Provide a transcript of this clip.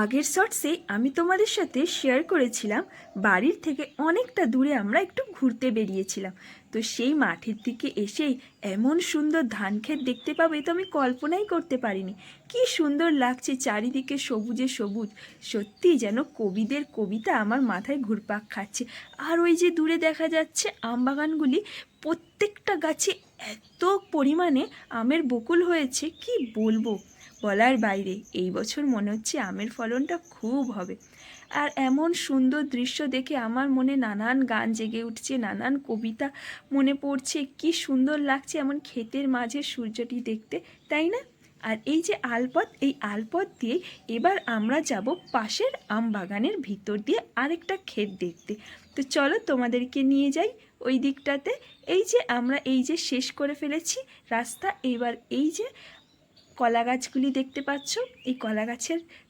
আগের শর্টসে আমি তোমাদের সাথে শেয়ার করেছিলাম বাড়ির থেকে অনেকটা দূরে আমরা একটু ঘুরতে বেরিয়েছিলাম। তো সেই মাঠের দিকে এসেই এমন সুন্দর ধান ক্ষেত দেখতে পাবো এ তো আমি কল্পনাই করতে পারিনি। কি সুন্দর লাগছে, চারিদিকে সবুজে সবুজ, সত্যি যেন কবিদের কবিতা আমার মাথায় ঘুরপাক খাচ্ছে। আর ওই যে দূরে দেখা যাচ্ছে আমবাগানগুলি, প্রত্যেকটা গাছে এত পরিমাণে আমের বকুল হয়েছে কি বলবো, বলার বাইরে। এই বছর মনে হচ্ছে আমের ফলনটা খুব হবে। আর এমন সুন্দর দৃশ্য দেখে আমার মনে নানান গান জেগে উঠছে, নানান কবিতা মনে পড়ছে। কি সুন্দর লাগছে এমন ক্ষেতের মাঝে সূর্যটি দেখতে, তাই না? আর এই যে আলপথ, এই আলপথ দিয়ে এবার আমরা যাব পাশের আম বাগানের ভিতর দিয়ে আরেকটা ক্ষেত দেখতে। তো চলো তোমাদেরকে নিয়ে যাই ওই দিকটাতে। এই যে আমরা এই যে শেষ করে ফেলেছি রাস্তা, এবার এই যে কলা গাছগুলি দেখতে পাচ্ছ, এই কলা গাছের